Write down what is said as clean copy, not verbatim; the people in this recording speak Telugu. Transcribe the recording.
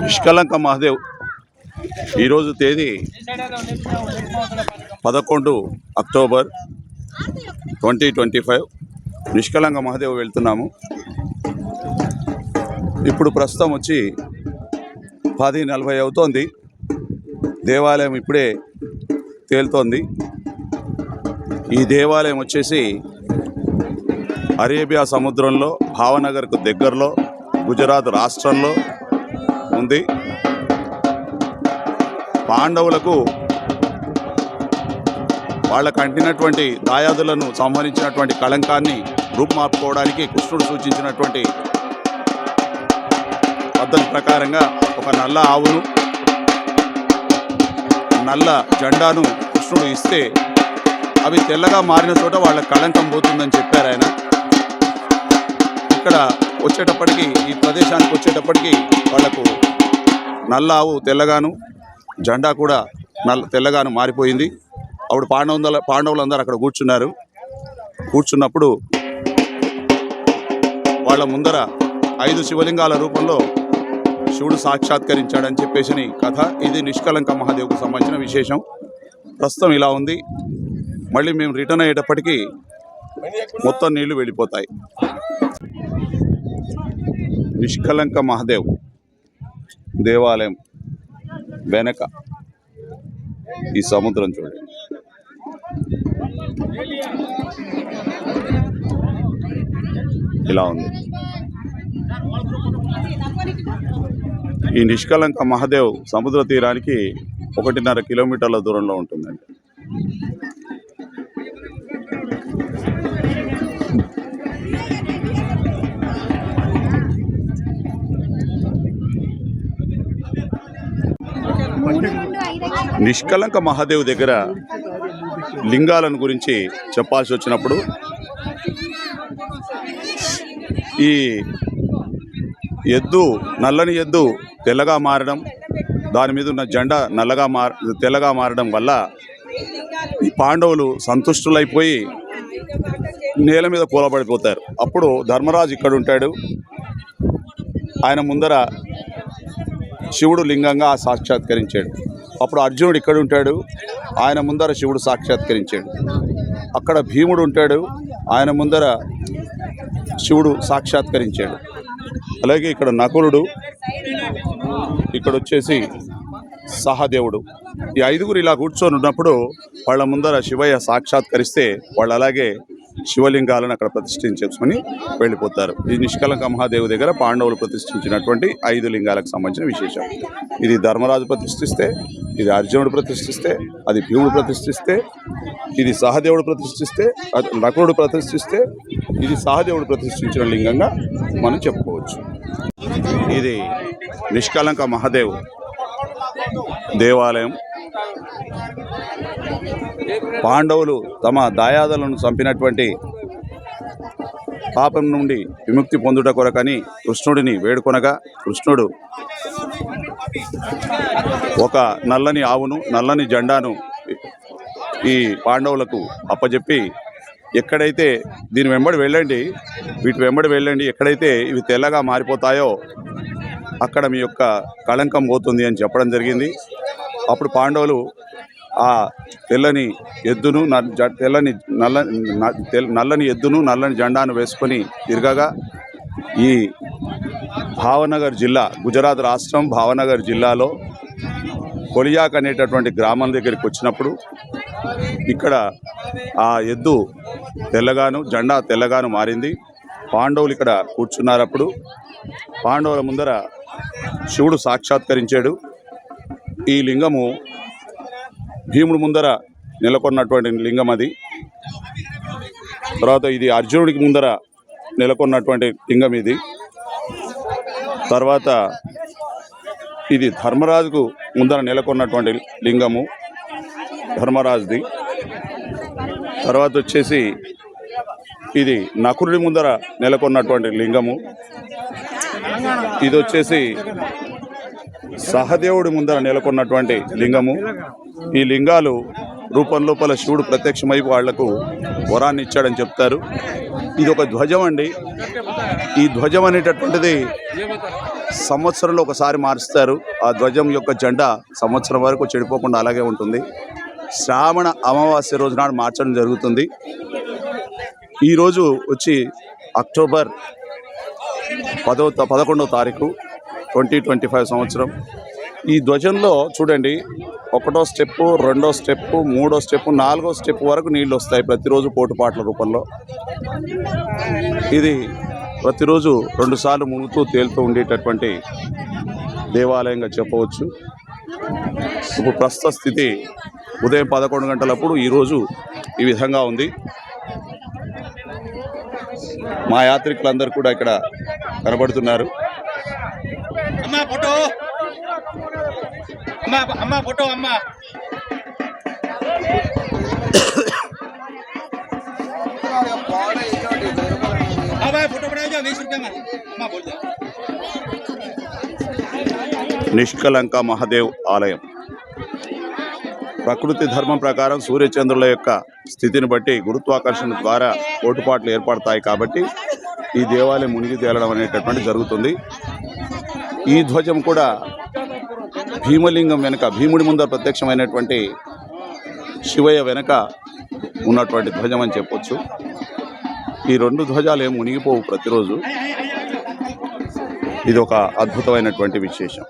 నిష్కలంక మహాదేవ్ ఈరోజు తేదీ 11 అక్టోబర్ 2025. నిష్కలంక మహాదేవ్ వెళ్తున్నాము. ఇప్పుడు ప్రస్తుతం వచ్చి 10:40 అవుతోంది. దేవాలయం ఇప్పుడే తేలుతోంది. ఈ దేవాలయం వచ్చేసి అరేబియా సముద్రంలో భావనగర్కు దగ్గరలో గుజరాత్ రాష్ట్రంలో ఉంది. పాండవులకు వాళ్ళకు అంటినటువంటి దాయాదులను సంహరించినటువంటి కళంకాన్ని రూపుమాపుకోవడానికి కృష్ణుడు సూచించినటువంటి పద్ధతి ప్రకారంగా ఒక నల్ల ఆవును, నల్ల జెండాను కృష్ణుడు ఇస్తే అవి తెల్లగా మారిన చోట వాళ్ళ కళంకం పోతుందని చెప్పారు ఆయన. ఇక్కడ వచ్చేటప్పటికి, ఈ ప్రదేశానికి వచ్చేటప్పటికి వాళ్లకు నల్ల ఆవు తెల్లగాను, జెండా కూడా తెల్లగాను మారిపోయింది. అప్పుడు పాండవులందరూ అక్కడ కూర్చున్నారు. కూర్చున్నప్పుడు వాళ్ళ ముందర 5 శివలింగాల రూపంలో శివుడు సాక్షాత్కరించాడని చెప్పేసి కథ. ఇది నిష్కలంక మహాదేవ్కు సంబంధించిన విశేషం. ప్రస్తుతం ఇలా ఉంది. మళ్ళీ మేము రిటర్న్ అయ్యేటప్పటికీ మొత్తం నీళ్లు వెళ్ళిపోతాయి. నిష్కలంక మహాదేవ్ దేవాలయం వెనక ఈ సముద్రం చూడండి. ఇలా ఉంది. ఈ నిష్కలంక మహాదేవ్ సముద్ర తీరానికి 1.5 కిలోమీటర్ల దూరంలో ఉంటుందండి. నిష్కలంక మహాదేవ్ దగ్గర లింగాలను గురించి చెప్పాల్సి వచ్చినప్పుడు, ఈ ఎద్దు, నల్లని ఎద్దు తెల్లగా మారడం, దాని మీద ఉన్న జెండా తెల్లగా మారడం వల్ల ఈ పాండవులు సంతుష్టులైపోయి నేల మీద కూలబడిపోతారు. అప్పుడు ధర్మరాజు ఇక్కడ ఉంటాడు. ఆయన ముందర శివుడు లింగంగా సాక్షాత్కరించాడు. అప్పుడు అర్జునుడు ఇక్కడ ఉంటాడు. ఆయన ముందర శివుడు సాక్షాత్కరించాడు. అక్కడ భీముడు ఉంటాడు. ఆయన ముందర శివుడు సాక్షాత్కరించాడు. అలాగే ఇక్కడ నకులుడు, ఇక్కడ వచ్చేసి సహదేవుడు. ఈ 5గురు ఇలా కూర్చొని ఉన్నప్పుడు వాళ్ళ ముందర శివయ్య సాక్షాత్కరిస్తే వాళ్ళు అలాగే శివలింగాలను అక్కడ ప్రతిష్ఠించుకొని వెళ్ళిపోతారు. ఈ నిష్కలంక మహాదేవి దగ్గర పాండవులు ప్రతిష్ఠించినటువంటి 5 లింగాలకు సంబంధించిన విశేషం. ఇది ధర్మరాజు ప్రతిష్ఠిస్తే, ఇది అర్జునుడు ప్రతిష్ఠిస్తే, అది భీముడు ప్రతిష్ఠిస్తే, ఇది సహదేవుడు ప్రతిష్ఠిస్తే, నకులుడు ప్రతిష్ఠిస్తే, ఇది సహదేవుడు ప్రతిష్ఠించిన లింగంగా మనం చెప్పుకోవచ్చు. ఇది నిష్కలంక మహాదేవ్ దేవాలయం. పాండవులు తమ దాయాదులను చంపినటువంటి పాపం నుండి విముక్తి పొందుట కొరకని కృష్ణుడిని వేడుకొనగా, కృష్ణుడు ఒక నల్లని ఆవును, నల్లని జెండాను ఈ పాండవులకు అప్పచెప్పి, ఎక్కడైతే దీని వెంబడి వెళ్ళండి, వీటి వెంబడి వెళ్ళండి, ఎక్కడైతే ఇవి తెల్లగా మారిపోతాయో అక్కడ మీ యొక్క కళంకం పోతుంది అని చెప్పడం జరిగింది. అప్పుడు పాండవులు ఆ నల్లని ఎద్దును, నల్లని జెండాను వేసుకొని తిరగగా, ఈ భావనగర్ జిల్లా, గుజరాత్ రాష్ట్రం భావనగర్ జిల్లాలో కొలియాక్ అనేటటువంటి గ్రామం దగ్గరికి వచ్చినప్పుడు ఇక్కడ ఆ ఎద్దు తెల్లగాను, జెండా తెల్లగాను మారింది. పాండవులు ఇక్కడ కూర్చున్నారు. అప్పుడు పాండవుల ముందర శివుడు సాక్షాత్కరించాడు. ఈ లింగము భీముడు ముందర నెలకొన్నటువంటి లింగం అది. తర్వాత ఇది అర్జునుడికి ముందర నెలకొన్నటువంటి లింగం ఇది. తర్వాత ఇది ధర్మరాజుకు ముందర నెలకొన్నటువంటి లింగము, ధర్మరాజుది. తర్వాత వచ్చేసి ఇది నకులుడి ముందర నెలకొన్నటువంటి లింగము. ఇది వచ్చేసి సహదేవుడి ముందర నెలకొన్నటువంటి లింగము. ఈ లింగాలు రూపం లోపల శివుడు ప్రత్యక్షమై వాళ్లకు వరాన్ని ఇచ్చాడని చెప్తారు. ఇది ఒక ధ్వజం అండి. ఈ ధ్వజం అనేటటువంటిది సంవత్సరంలో ఒకసారి మారుస్తారు. ఆ ధ్వజం యొక్క జెండా సంవత్సరం వరకు చెడిపోకుండా అలాగే ఉంటుంది. శ్రావణ అమావాస్య రోజు నాడు మార్చడం జరుగుతుంది. ఈరోజు వచ్చి అక్టోబర్ 11వ తారీఖు 2025 సంవత్సరం. ఈ ధ్వజంలో చూడండి, 1వ స్టెప్పు, 2వ స్టెప్పు, 3వ స్టెప్పు, 4వ స్టెప్ వరకు నీళ్ళు వస్తాయి ప్రతిరోజు పోటుపాట్ల రూపంలో. ఇది ప్రతిరోజు 2 సార్లు మునుగుతూ తేలుతూ ఉండేటటువంటి దేవాలయంగా చెప్పవచ్చు. ఇప్పుడు ప్రస్తుత స్థితి ఉదయం 11 గంటలప్పుడు ఈరోజు ఈ విధంగా ఉంది. మా యాత్రికులందరూ కూడా ఇక్కడ కనబడుతున్నారు. అమ్మా ఫోటో, అమ్మా ఫోటో, అమ్మా फोटो बनाओ जो 20 रुपये में अम्मा बोल दो। నిష్కలంక మహాదేవ్ ఆలయం ప్రకృతి ధర్మం ప్రకారం సూర్యచంద్రుల యొక్క స్థితిని బట్టి గురుత్వాకర్షణ ద్వారా పోటుపాట్లు ఏర్పడతాయి. కాబట్టి ఈ దేవాలయం మునిగి తేలడం అనేటటువంటి జరుగుతుంది. ఈ ధ్వజం కూడా భీమలింగం వెనుక, భీముడి ముందర ప్రత్యక్షమైనటువంటి శివయ్య వెనుక ఉన్నటువంటి ధ్వజం అని చెప్పొచ్చు. ఈ 2 ధ్వజాలు ఏం మునిగిపోవు ప్రతిరోజు. ఇది ఒక అద్భుతమైనటువంటి విశేషం.